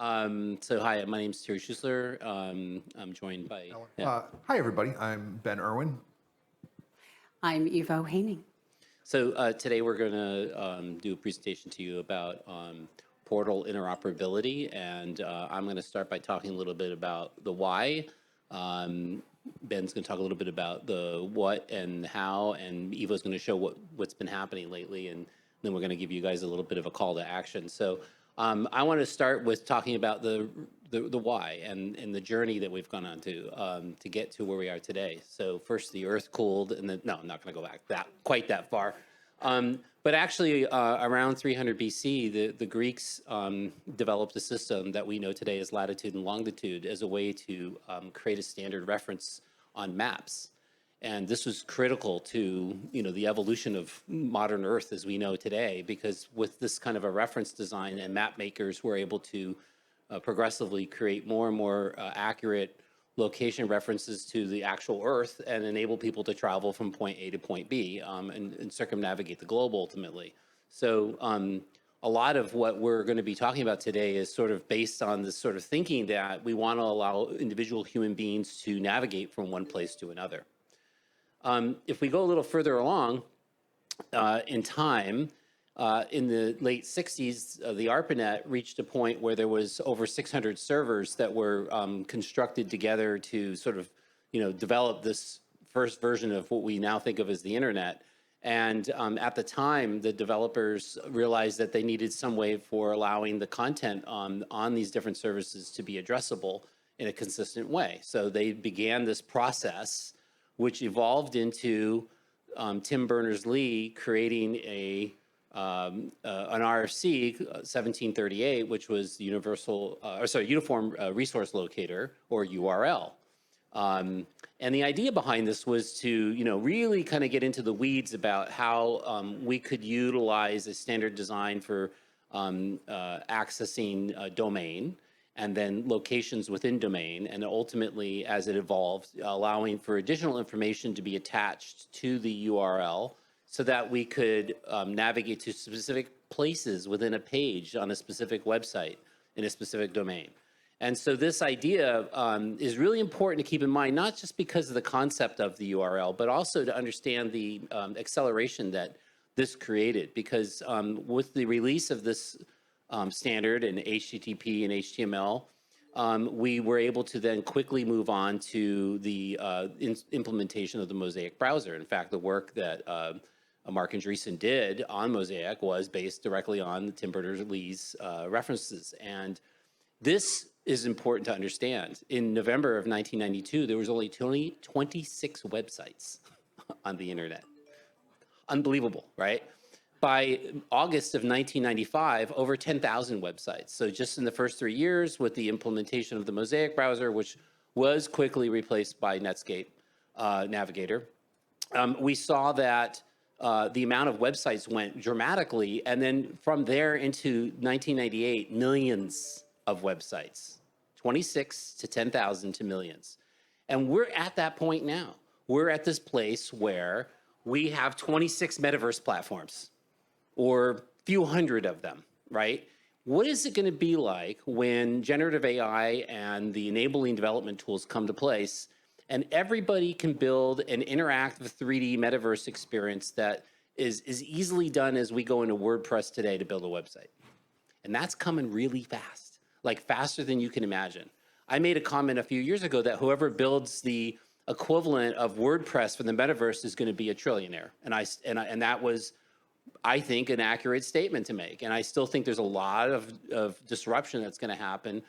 So hi, my name is Terry Schussler. I'm joined by, Hi, everybody. I'm Ben Irwin. I'm Evo Haining. So today we're going to do a presentation to you about portal interoperability, and I'm going to start by talking a little bit about the why. Ben's going to talk a little bit about the what and how, and Evo's going to show what's been happening lately, and then we're going to give you guys a little bit of a call to action. So I want to start with talking about the why and the journey that we've gone on to get to where we are today. So first the earth cooled, and then, no, I'm not going to go back quite that far. But actually around 300 BC, the Greeks developed a system that we know today as latitude and longitude as a way to create a standard reference on maps. And this was critical to, the evolution of modern Earth as we know today, because with this kind of a reference design, and map makers were able to progressively create more and more accurate location references to the actual Earth and enable people to travel from point A to point B and circumnavigate the globe ultimately. So a lot of what we're going to be talking about today is sort of based on this sort of thinking that we want to allow individual human beings to navigate from one place to another. If we go a little further along in time, in the late 60s, the ARPANET reached a point where there was over 600 servers that were constructed together to sort of, develop this first version of what we now think of as the internet. And at the time, the developers realized that they needed some way for allowing the content on these different services to be addressable in a consistent way. So they began this process, which evolved into Tim Berners-Lee creating an RFC 1738, which was the Uniform Resource Locator, or URL. And the idea behind this was to, really kind of get into the weeds about how we could utilize a standard design for accessing a domain, and then locations within domain, and ultimately, as it evolved, allowing for additional information to be attached to the URL so that we could navigate to specific places within a page on a specific website in a specific domain. And so this idea is really important to keep in mind, not just because of the concept of the URL, but also to understand the acceleration that this created, because with the release of this standard in HTTP and HTML, we were able to then quickly move on to the implementation of the Mosaic browser. In fact, the work that Mark Andreessen did on Mosaic was based directly on Tim Berners-Lee's references. And this is important to understand. In November of 1992, there was only 26 websites on the internet. Unbelievable, right? By August of 1995, over 10,000 websites. So just in the first 3 years with the implementation of the Mosaic browser, which was quickly replaced by Netscape Navigator, we saw that the amount of websites went dramatically. And then from there into 1998, millions of websites, 26 to 10,000 to millions. And we're at that point now. We're at this place where we have 26 metaverse platforms, or a few hundred of them, right? What is it going to be like when generative AI and the enabling development tools come to place, and everybody can build an interactive 3D metaverse experience that is easily done as we go into WordPress today to build a website? And that's coming really fast, like faster than you can imagine. I made a comment a few years ago that whoever builds the equivalent of WordPress for the metaverse is going to be a trillionaire. And that was, I think, an accurate statement to make. And I still think there's a lot of disruption that's going to happen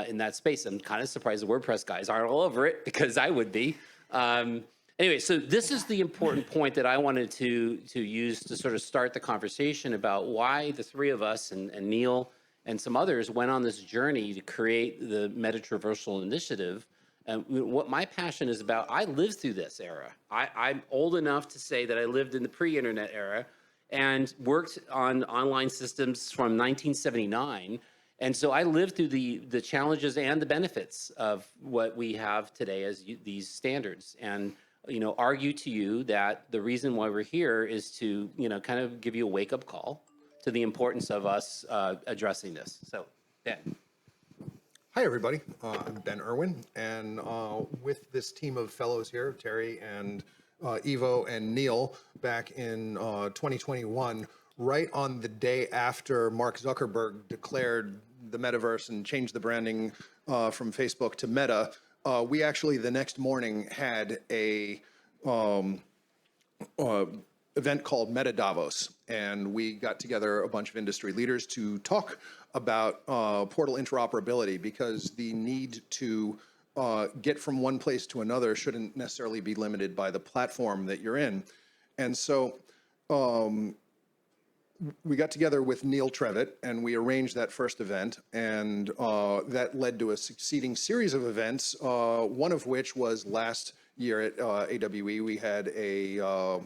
in that space. I'm kind of surprised the WordPress guys aren't all over it, because I would be. Anyway, so this is the important point that I wanted to use to sort of start the conversation about why the three of us and Neil and some others went on this journey to create the MetaTr initiative. And what my passion is about, I lived through this era. I'm old enough to say that I lived in the pre-internet era and worked on online systems from 1979. And so I lived through the challenges and the benefits of what we have today as these standards. And, argue to you that the reason why we're here is to, kind of give you a wake-up call to the importance of us addressing this. So, Ben. Hi, everybody. I'm Ben Irwin, and with this team of fellows here, Terry and Ivo and Neil, back in 2021, right on the day after Mark Zuckerberg declared the metaverse and changed the branding from Facebook to Meta, we actually the next morning had a event called Meta Davos, and we got together a bunch of industry leaders to talk about portal interoperability, because the need to get from one place to another shouldn't necessarily be limited by the platform that you're in. And so we got together with Neil Trevitt and we arranged that first event, and that led to a succeeding series of events, one of which was last year at AWE. We had a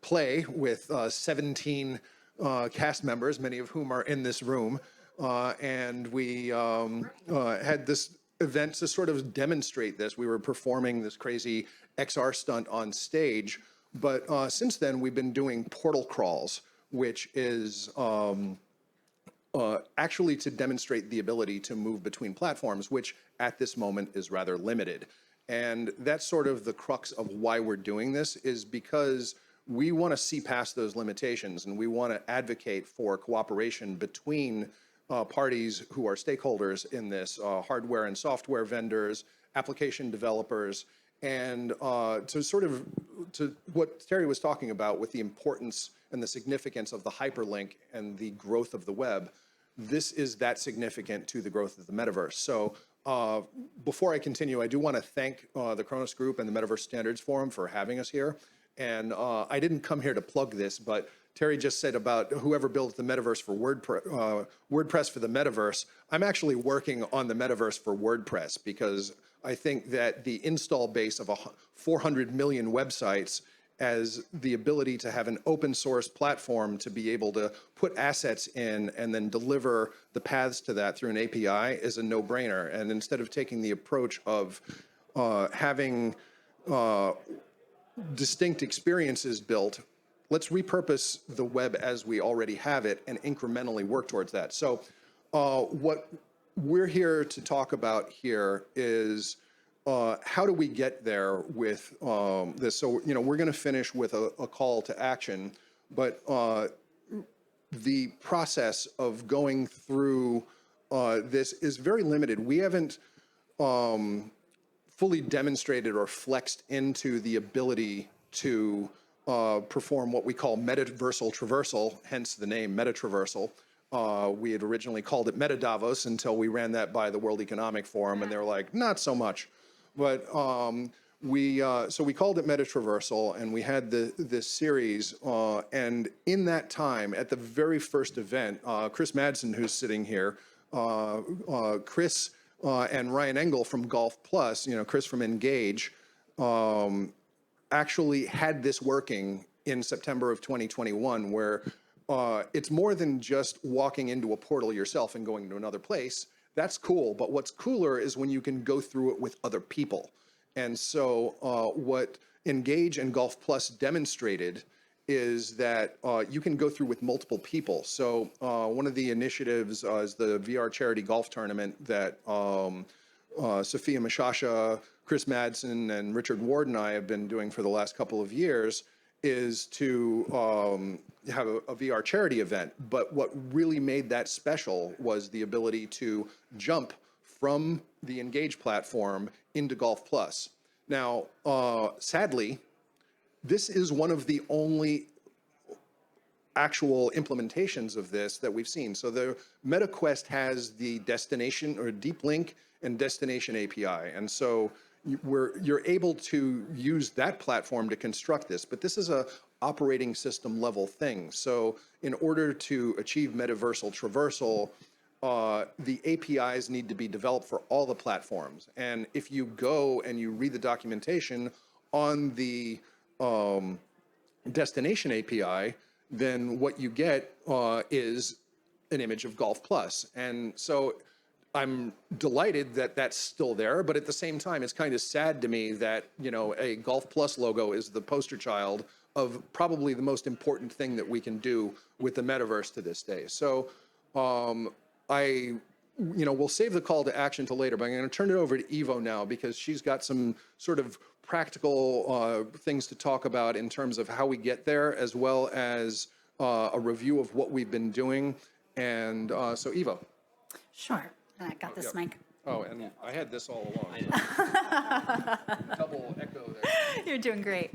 play with 17 cast members, many of whom are in this room, and we had this event to sort of demonstrate this. We were performing this crazy XR stunt on stage, but since then we've been doing portal crawls, which is actually to demonstrate the ability to move between platforms, which at this moment is rather limited. And that's sort of the crux of why we're doing this, is because we want to see past those limitations, and we want to advocate for cooperation between parties who are stakeholders in this, hardware and software vendors, application developers, and to sort of to what Terry was talking about with the importance and the significance of the hyperlink and the growth of the web. This is that significant to the growth of the metaverse. So before I continue, I do want to thank the Khronos Group and the Metaverse Standards Forum for having us here. And I didn't come here to plug this, but Terry just said about whoever builds the metaverse for WordPress for the metaverse. I'm actually working on the metaverse for WordPress, because I think that the install base of 400 million websites, as the ability to have an open source platform to be able to put assets in and then deliver the paths to that through an API, is a no-brainer. And instead of taking the approach of having distinct experiences built, let's repurpose the web as we already have it and incrementally work towards that. So what we're here to talk about here is how do we get there with this? So, we're going to finish with a call to action, but the process of going through this is very limited. We haven't fully demonstrated or flexed into the ability to perform what we call metaversal traversal, hence the name MetaTraversal. We had originally called it Meta Davos until we ran that by the World Economic Forum, and they were like, not so much. But so we called it MetaTraversal, and we had this series. And in that time, at the very first event, Chris Madsen, who's sitting here, Chris and Ryan Engel from Golf Plus, Chris from Engage, actually had this working in September of 2021, where it's more than just walking into a portal yourself and going to another place. That's cool, but what's cooler is when you can go through it with other people. And so what Engage and Golf Plus demonstrated is that you can go through with multiple people. So one of the initiatives is the VR charity golf tournament that Sophia Mashasha, Chris Madsen, and Richard Ward and I have been doing for the last couple of years, is to have a VR charity event. But what really made that special was the ability to jump from the Engage platform into Golf Plus. Now, sadly, this is one of the only actual implementations of this that we've seen. So the MetaQuest has the destination or deep link and destination API. And so you're able to use that platform to construct this, but this is a operating system level thing. So in order to achieve metaversal traversal, the APIs need to be developed for all the platforms. And if you go and you read the documentation on the destination API, then what you get is an image of Golf Plus. And so I'm delighted that that's still there, but at the same time, it's kind of sad to me that, a Golf Plus logo is the poster child of probably the most important thing that we can do with the metaverse to this day. So I we'll save the call to action till later, but I'm going to turn it over to Evo now because she's got some sort of practical things to talk about in terms of how we get there, as well as a review of what we've been doing. And so Evo. Sure. I got this mic. Oh, and I had this all along. Double echo there. You're doing great.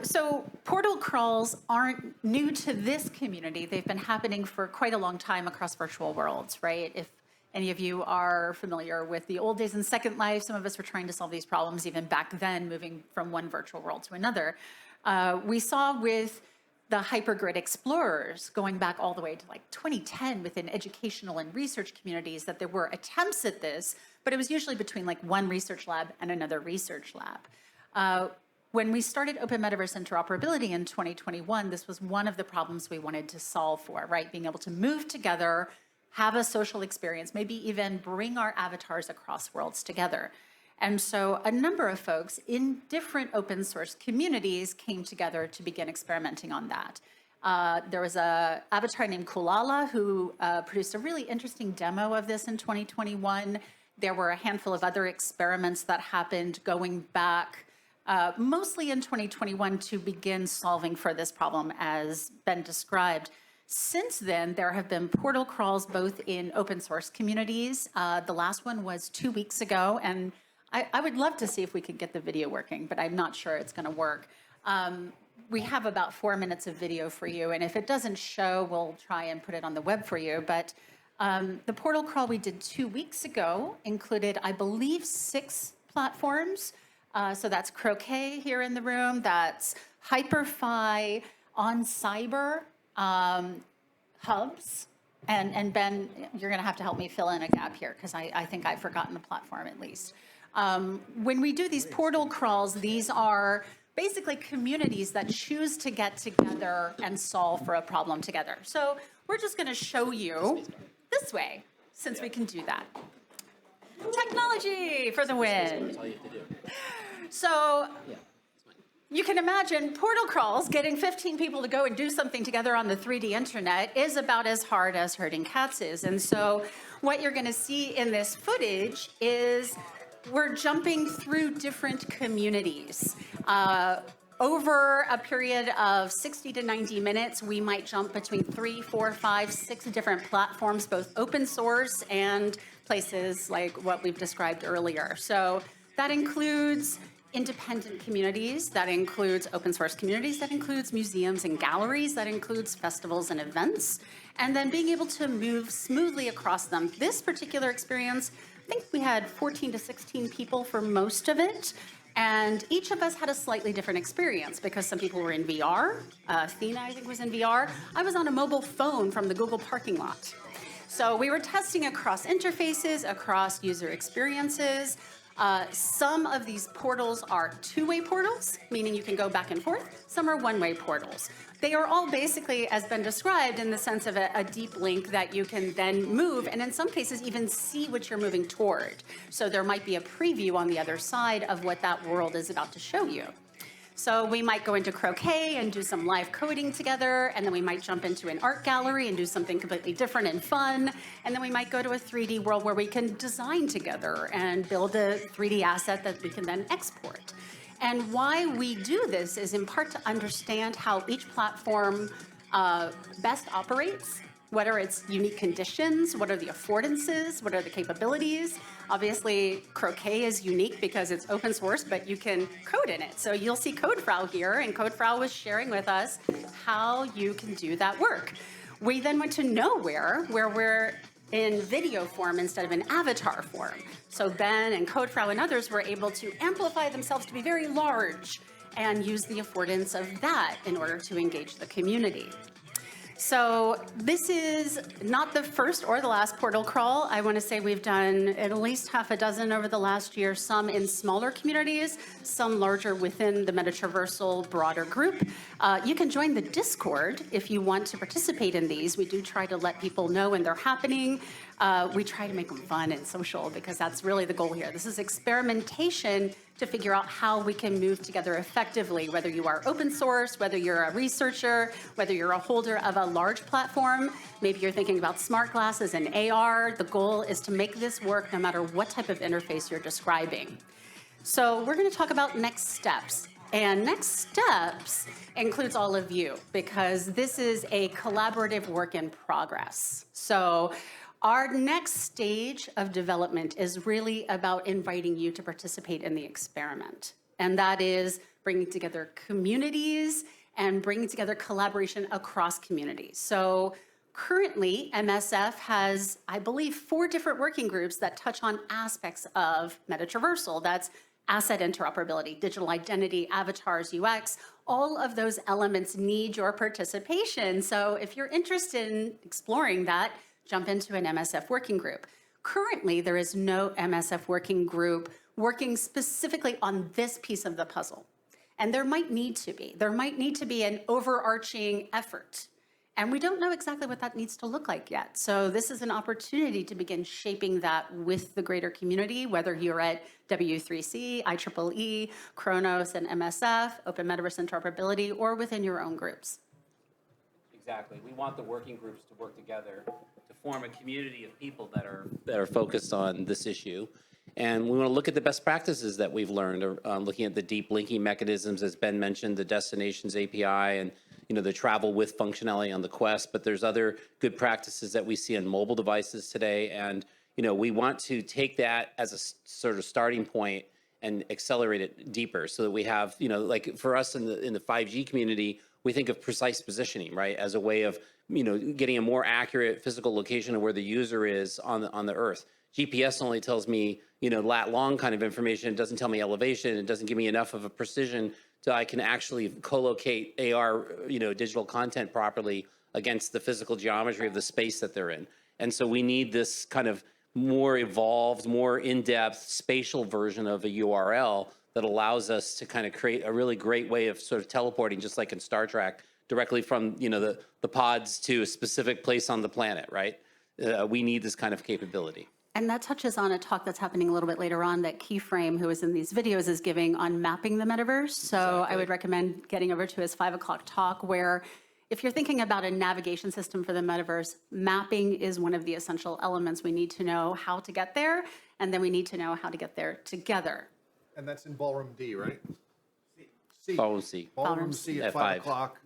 So portal crawls aren't new to this community. They've been happening for quite a long time across virtual worlds, right? If any of you are familiar with the old days in Second Life, some of us were trying to solve these problems even back then, moving from one virtual world to another. We saw with the hypergrid explorers going back all the way to like 2010 within educational and research communities that there were attempts at this, but it was usually between like one research lab and another research lab. When we started Open Metaverse Interoperability in 2021, this was one of the problems we wanted to solve for, right? Being able to move together, have a social experience, maybe even bring our avatars across worlds together. And so a number of folks in different open source communities came together to begin experimenting on that. There was an avatar named Kulala who produced a really interesting demo of this in 2021. There were a handful of other experiments that happened going back mostly in 2021 to begin solving for this problem as been described. Since then, there have been portal crawls both in open source communities. The last one was 2 weeks ago, and I would love to see if we could get the video working, but I'm not sure it's going to work. We have about 4 minutes of video for you, and if it doesn't show, we'll try and put it on the web for you. But the portal crawl we did 2 weeks ago included, I believe, 6 platforms. So that's Croquet here in the room, that's HyperFi, On Cyber, Hubs, and Ben, you're going to have to help me fill in a gap here because I think I've forgotten the platform at least. When we do these portal crawls, these are basically communities that choose to get together and solve for a problem together. So we're just going to show you this way, since we can do that. Technology for the win. So you can imagine portal crawls, getting 15 people to go and do something together on the 3D internet is about as hard as herding cats is. And so what you're going to see in this footage is we're jumping through different communities. Over a period of 60 to 90 minutes, we might jump between 3, 4, 5, 6 different platforms, both open source and places like what we've described earlier. So that includes independent communities, that includes open source communities, that includes museums and galleries, that includes festivals and events, and then being able to move smoothly across them. This particular experience, I think we had 14 to 16 people for most of it, and each of us had a slightly different experience because some people were in VR. Athena, I think, was in VR. I was on a mobile phone from the Google parking lot. So we were testing across interfaces, across user experiences. Some of these portals are two-way portals, meaning you can go back and forth. Some are one-way portals. They are all basically, as been described, in the sense of a deep link that you can then move, and in some cases even see what you're moving toward. So there might be a preview on the other side of what that world is about to show you. So we might go into Croquet and do some live coding together, and then we might jump into an art gallery and do something completely different and fun, and then we might go to a 3D world where we can design together and build a 3D asset that we can then export. And why we do this is in part to understand how each platform best operates, what are its unique conditions, what are the affordances, what are the capabilities. Obviously, Croquet is unique because it's open source, but you can code in it. So you'll see CodeFrau here, and CodeFrau was sharing with us how you can do that work. We then went to Nowhere, where we're in video form instead of an avatar form. So Ben and CodeFrau and others were able to amplify themselves to be very large and use the affordance of that in order to engage the community. So this is not the first or the last portal crawl. I want to say we've done at least half a dozen over the last year, some in smaller communities, some larger within the MetaTr broader group. You can join the Discord if you want to participate in these. We do try to let people know when they're happening. We try to make them fun and social because that's really the goal here. This is experimentation to figure out how we can move together effectively, whether you are open source, whether you're a researcher, whether you're a holder of a large platform, maybe you're thinking about smart glasses and AR. The goal is to make this work no matter what type of interface you're describing. So we're going to talk about next steps. And next steps includes all of you because this is a collaborative work in progress. So our next stage of development is really about inviting you to participate in the experiment. And that is bringing together communities and bringing together collaboration across communities. So currently, MSF has, I believe, 4 different working groups that touch on aspects of MetaTr. That's asset interoperability, digital identity, avatars, UX. All of those elements need your participation. So if you're interested in exploring that, jump into an MSF working group. Currently, there is no MSF working group working specifically on this piece of the puzzle. And there might need to be. There might need to be an overarching effort. And we don't know exactly what that needs to look like yet. So this is an opportunity to begin shaping that with the greater community, whether you're at W3C, IEEE, Khronos, and MSF, Open Metaverse Interoperability, or within your own groups. Exactly. We want the working groups to work together to form a community of people that are focused on this issue. And we want to look at the best practices that we've learned, looking at the deep linking mechanisms, as Ben mentioned, the destinations API, and the travel with functionality on the Quest. But there's other good practices that we see on mobile devices today. And we want to take that as a sort of starting point and accelerate it deeper so that we have, like for us in the 5G community, we think of precise positioning, right, as a way of, getting a more accurate physical location of where the user is on the Earth. GPS only tells me, lat long kind of information. It doesn't tell me elevation. It doesn't give me enough of a precision so I can actually co-locate AR, digital content properly against the physical geometry of the space that they're in. And so we need this kind of more evolved, more in-depth spatial version of a URL that allows us to kind of create a really great way of sort of teleporting, just like in Star Trek, directly from the pods to a specific place on the planet, right? We need this kind of capability. And that touches on a talk that's happening a little bit later on that Keyframe, who is in these videos, is giving on mapping the metaverse. So exactly. I would recommend getting over to his 5 o'clock talk where if you're thinking about a navigation system for the metaverse, mapping is one of the essential elements. We need to know how to get there, and then we need to know how to get there together. And that's in Ballroom D, right? C. Ballroom C. Ballroom C at 5 5. o'clock.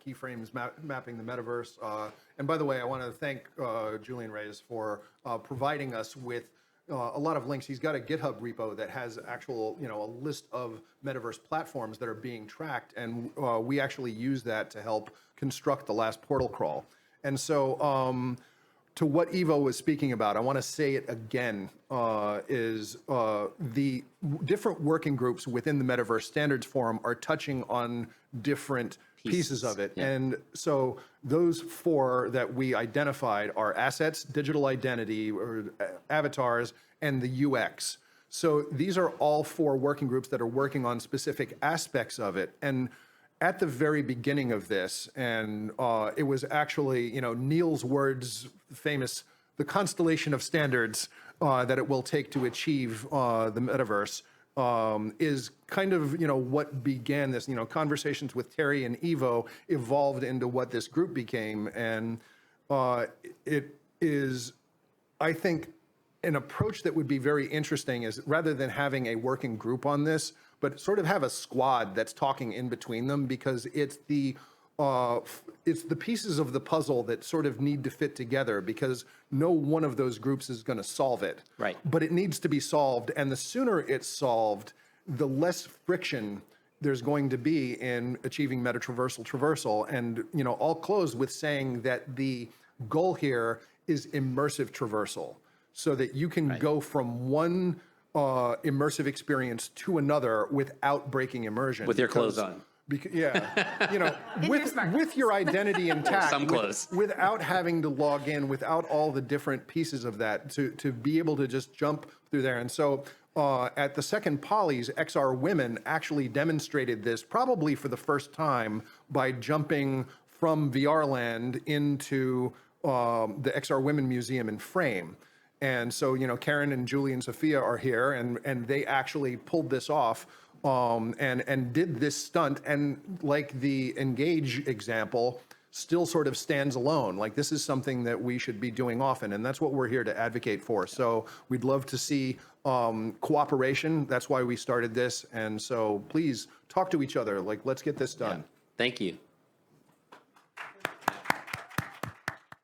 Keyframes mapping the metaverse. And by the way, I want to thank Julian Reyes for providing us with a lot of links. He's got a GitHub repo that has actual, a list of metaverse platforms that are being tracked, and we actually use that to help construct the last portal crawl. And so, to what Ivo was speaking about, I want to say it again, is the different working groups within the Metaverse Standards Forum are touching on different pieces of it. Yeah. And so those 4 that we identified are assets, digital identity, or avatars, and the UX. So these are all 4 working groups that are working on specific aspects of it. And at the very beginning of this, and it was actually, Neil's words, famous, the constellation of standards that it will take to achieve the metaverse is kind of, what began this, conversations with Terry and Ivo evolved into what this group became. And it is, I think, an approach that would be very interesting is rather than having a working group on this, but sort of have a squad that's talking in between them, because it's the pieces of the puzzle that sort of need to fit together, because no one of those groups is going to solve it. Right. But it needs to be solved, and the sooner it's solved, the less friction there's going to be in achieving traversal. And I'll close with saying that the goal here is immersive traversal, so that you can go from one immersive experience to another without breaking immersion. With your clothes on. With your identity intact, some clothes. Without having to log in, without all the different pieces of that, to be able to just jump through there. And so at the second Polys, XR Women actually demonstrated this probably for the first time by jumping from VR land into the XR Women Museum in frame. And so, Karen and Julie and Sophia are here, and they actually pulled this off and did this stunt. And like the Engage example, still sort of stands alone. Like, this is something that we should be doing often, and that's what we're here to advocate for. So we'd love to see cooperation. That's why we started this. And so please talk to each other. Like, let's get this done. Thank you.